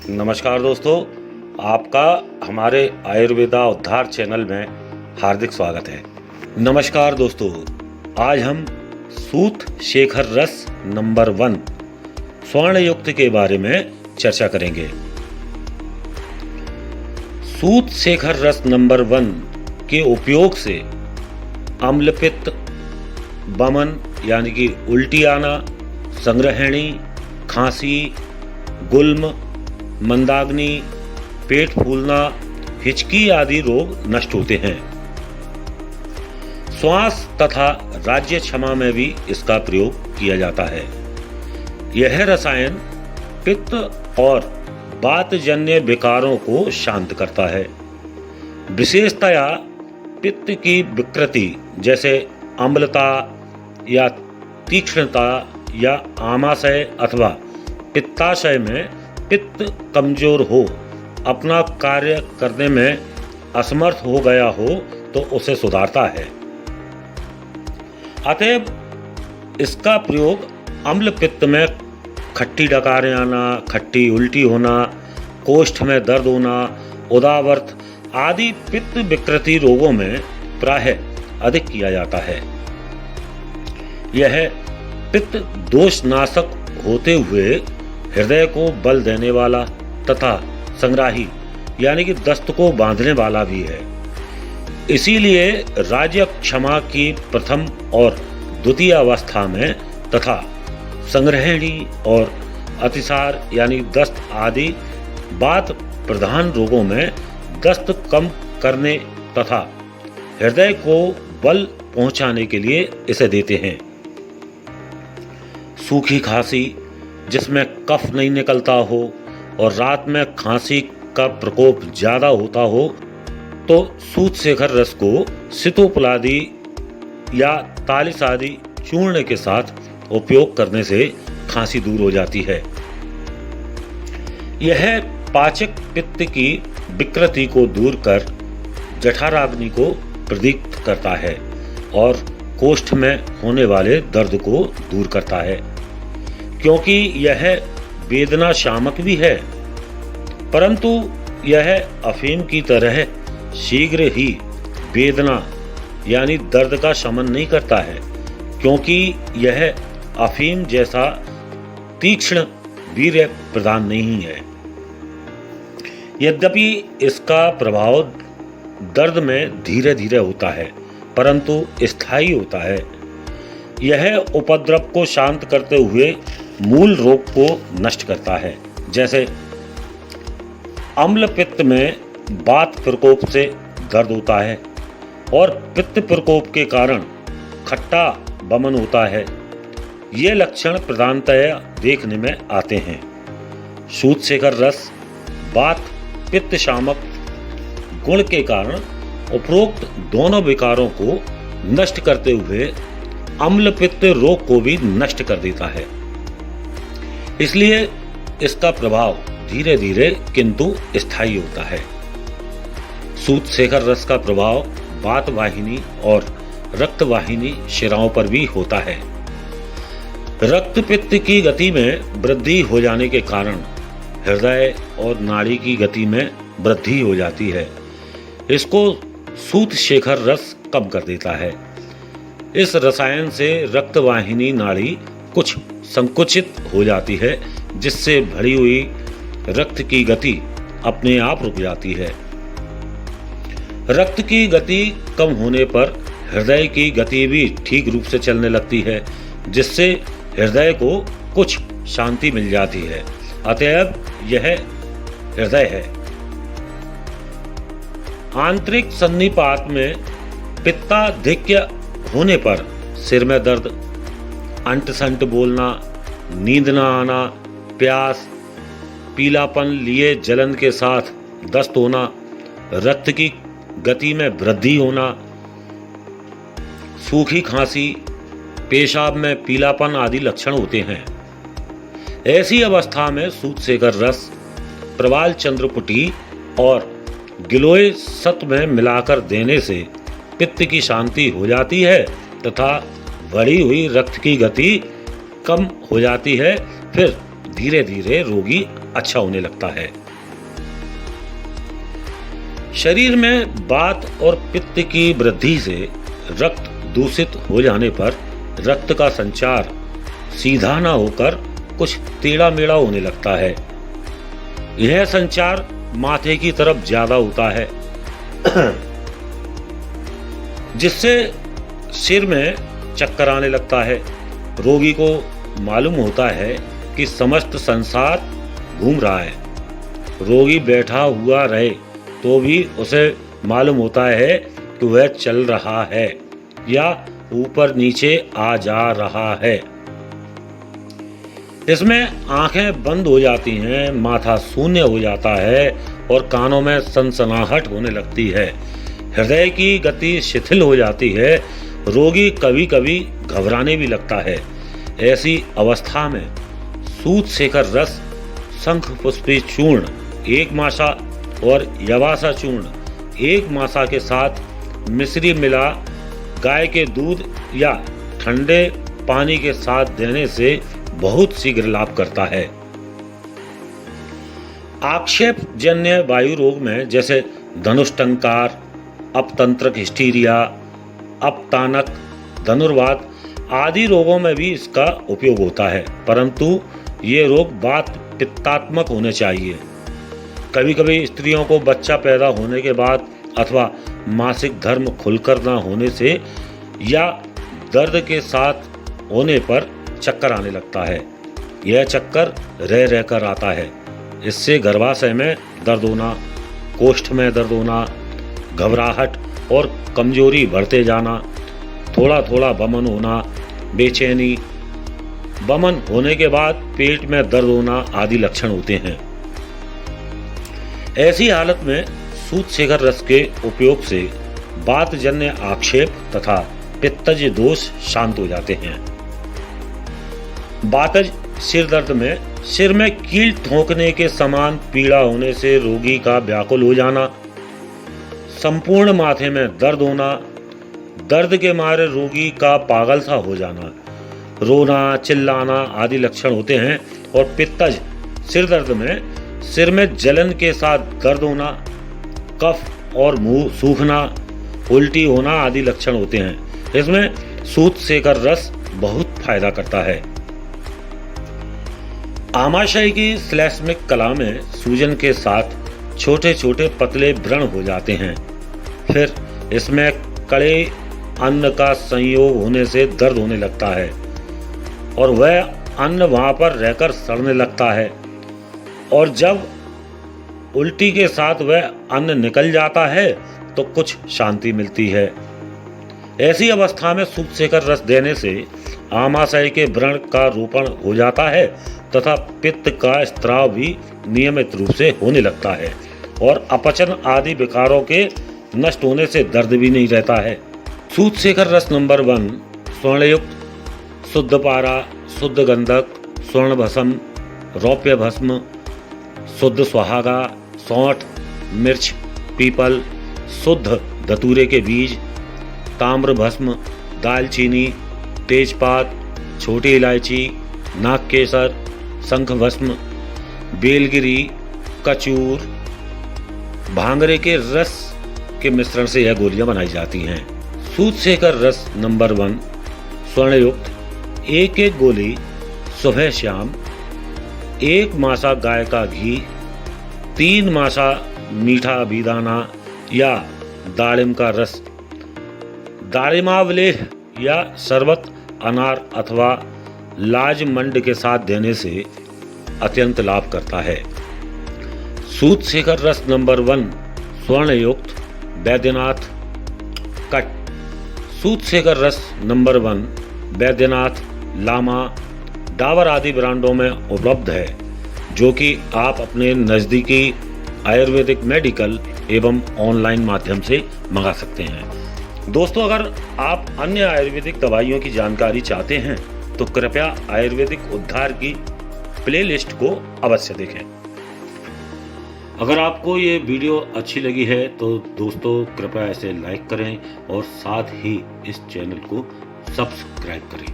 नमस्कार दोस्तों, आपका हमारे आयुर्वेदा उद्धार चैनल में हार्दिक स्वागत है। नमस्कार दोस्तों, आज हम सूत शेखर रस नंबर 1 स्वर्ण युक्त के बारे में चर्चा करेंगे। सूत शेखर रस नंबर 1 के उपयोग से अम्लपित्त, बमन यानी कि उल्टी आना, संग्रहणी, खांसी, गुल्म, मंदाग्नि, पेट फूलना, हिचकी आदि रोग नष्ट होते हैं। श्वास तथा राज्य क्षमा में भी इसका प्रयोग किया जाता है। यह रसायन पित्त और वातजन्य विकारों को शांत करता है। विशेषतया पित्त की विकृति जैसे अम्लता या तीक्ष्णता या आमाशय अथवा पित्ताशय में पित्त कमजोर हो, अपना कार्य करने में असमर्थ हो गया हो तो उसे सुधारता है। अतएव इसका प्रयोग अम्ल पित्त में खट्टी डकारें आना, खट्टी उल्टी होना, कोष्ठ में दर्द होना, उदावर्त आदि पित्त विकृति रोगों में प्रायः अधिक किया जाता है। यह पित्त दोषनाशक होते हुए हृदय को बल देने वाला तथा संग्राही यानी कि दस्त को बांधने वाला भी है। इसीलिए राज्य क्षमा की प्रथम और द्वितीय अवस्था में तथा संग्रहणी और अतिसार यानी दस्त आदि वात प्रधान रोगों में दस्त कम करने तथा हृदय को बल पहुंचाने के लिए इसे देते हैं। सूखी खांसी जिसमें कफ नहीं निकलता हो और रात में खांसी का प्रकोप ज़्यादा होता हो तो सूत शेखर रस को सितोपलादी या तालिस आदि चूर्ण के साथ उपयोग करने से खांसी दूर हो जाती है। यह पाचक पित्त की विकृति को दूर कर जठराग्नि को प्रदीप्त करता है और कोष्ठ में होने वाले दर्द को दूर करता है। क्योंकि यह वेदना शामक भी है, परंतु यह अफीम की तरह शीघ्र ही वेदना यानी दर्द का शमन नहीं करता है, क्योंकि यह अफीम जैसा तीक्ष्ण वीर्य प्रदान नहीं है। यद्यपि इसका प्रभाव दर्द में धीरे धीरे होता है, परंतु स्थायी होता है। यह उपद्रव को शांत करते हुए मूल रोग को नष्ट करता है। जैसे अम्ल पित्त में वात प्रकोप से दर्द होता है और पित्त प्रकोप के कारण खट्टा बमन होता है। ये लक्षण प्रधानतया देखने में आते हैं। सूत शेखर रस वात पित्त शामक गुण के कारण उपरोक्त दोनों विकारों को नष्ट करते हुए अम्ल पित्त रोग को भी नष्ट कर देता है। इसलिए इसका प्रभाव धीरे धीरे किंतु स्थायी होता है। सूत शेखर रस का प्रभाव वात वाहिनी और रक्त वाहिनी शिराओं पर भी होता है। रक्त पित्त की गति में वृद्धि हो जाने के कारण हृदय और नाड़ी की गति में वृद्धि हो जाती है। इसको सूत शेखर रस कम कर देता है। इस रसायन से रक्त वाहिनी नाड़ी कुछ संकुचित हो जाती है, जिससे भरी हुई रक्त की गति अपने आप रुक जाती है। रक्त की गति कम होने पर हृदय की गति भी ठीक रूप से चलने लगती है, जिससे हृदय को कुछ शांति मिल जाती है। अतएव यह हृदय है। आंतरिक सन्निपात में पित्ताधिक्य होने पर सिर में दर्द, अंट संट बोलना, नींद न आना, प्यास, पीलापन लिए जलन के साथ दस्त होना, रक्त की गति में वृद्धि होना, सूखी खांसी, पेशाब में पीलापन आदि लक्षण होते हैं। ऐसी अवस्था में सूत शेखर रस प्रवाल चंद्रपुटी और गिलोय सत में मिलाकर देने से पित्त की शांति हो जाती है तथा बढ़ी हुई रक्त की गति कम हो जाती है। फिर धीरे धीरे रोगी अच्छा होने लगता है। शरीर में वात और पित्त की वृद्धि से रक्त दूषित हो जाने पर रक्त का संचार सीधा ना होकर कुछ टेढ़ा मेढ़ा होने लगता है। यह संचार माथे की तरफ ज्यादा होता है, जिससे सिर में चक्कर आने लगता है। रोगी को मालूम होता है कि समस्त संसार घूम रहा है। रोगी बैठा हुआ रहे तो भी उसे मालूम होता है कि वह चल रहा है या ऊपर नीचे आ जा रहा है। इसमें आंखें बंद हो जाती हैं, माथा शून्य हो जाता है और कानों में सनसनाहट होने लगती है। हृदय की गति शिथिल हो जाती है। रोगी कभी कभी घबराने भी लगता है। ऐसी अवस्था में सूत शेखर रस, शंख पुष्पी चूर्ण 1 मासा और यवासा चूर्ण 1 मासा के साथ मिश्री मिला गाय के दूध या ठंडे पानी के साथ देने से बहुत शीघ्र लाभ करता है। आक्षेप जन्य वायु रोग में जैसे धनुष्टंकार, अपतंत्रक हिस्टीरिया, अपतानक, धनुर्वात आदि रोगों में भी इसका उपयोग होता है, परंतु ये रोग वात पित्तात्मक होने चाहिए। कभी कभी स्त्रियों को बच्चा पैदा होने के बाद अथवा मासिक धर्म खुलकर न होने से या दर्द के साथ होने पर चक्कर आने लगता है। यह चक्कर रह रहकर आता है। इससे गर्भाशय में दर्द होना, कोष्ठ में दर्द होना, घबराहट और कमजोरी बढ़ते जाना, थोड़ा थोड़ा वमन होना, बेचैनी, वमन होने के बाद पेट में दर्द होना आदि लक्षण होते हैं। ऐसी हालत में सूत शेखर रस के उपयोग से वातजन्य आक्षेप तथा पित्तज दोष शांत हो जाते हैं। वातज सिर दर्द में सिर में कील ठोकने के समान पीड़ा होने से रोगी का व्याकुल हो जाना, संपूर्ण माथे में दर्द होना, दर्द के मारे रोगी का पागल सा हो जाना, रोना, चिल्लाना आदि लक्षण होते हैं। और पित्तज सिर दर्द में सिर में जलन के साथ दर्द होना, कफ और मुंह सूखना, उल्टी होना आदि लक्षण होते हैं। इसमें सूत शेखर रस बहुत फायदा करता है। आमाशय की श्लेष्मिक कला में सूजन के साथ छोटे छोटे पतले व्रण हो जाते हैं। फिर इसमें कड़े अन्न का संयोग होने से दर्द होने लगता है और वह अन्न वहां पर रहकर सड़ने लगता है, और जब उल्टी के साथ वह अन्न निकल जाता है तो कुछ शांति मिलती है। ऐसी अवस्था में सूत शेखर रस देने से आमाशय के व्रण का रोपण हो जाता है तथा पित्त का स्त्राव भी नियमित रूप से होने लगता है और अपचन आदि विकारों के नष्ट होने से दर्द भी नहीं रहता है। सूत शेखर रस नंबर 1 स्वर्णयुक्त, शुद्ध पारा, शुद्ध गंधक, स्वर्ण भस्म, रौप्य भस्म, शुद्ध सुहागा, सौंठ, मिर्च, पीपल, शुद्ध धतूरे के बीज, ताम्र भस्म, दालचीनी, तेजपात, छोटी इलायची, नाग केसर, शंख भस्म, बेलगिरी, कचूर, भांगरे के रस के मिश्रण से यह गोलियां बनाई जाती हैं। सूत शेखर रस नंबर 1 स्वर्णयुक्त 1 गोली सुबह शाम, 1 मासा गाय का घी, 3 मासा मीठा बीदाना या दाड़िम का रस, दाड़िमावलेह या शरबत अनार अथवा लाजमंड के साथ देने से अत्यंत लाभ करता है। सूत शेखर रस नंबर 1 स्वर्णयुक्त बैद्यनाथ कट। सूत शेखर रस नंबर 1 बैद्यनाथ, लामा, डाबर आदि ब्रांडों में उपलब्ध है, जो कि आप अपने नज़दीकी आयुर्वेदिक मेडिकल एवं ऑनलाइन माध्यम से मंगा सकते हैं। दोस्तों, अगर आप अन्य आयुर्वेदिक दवाइयों की जानकारी चाहते हैं तो कृपया आयुर्वेदिक उद्धार की प्लेलिस्ट को अवश्य देखें। अगर आपको ये वीडियो अच्छी लगी है तो दोस्तों कृपया इसे लाइक करें और साथ ही इस चैनल को सब्सक्राइब करें।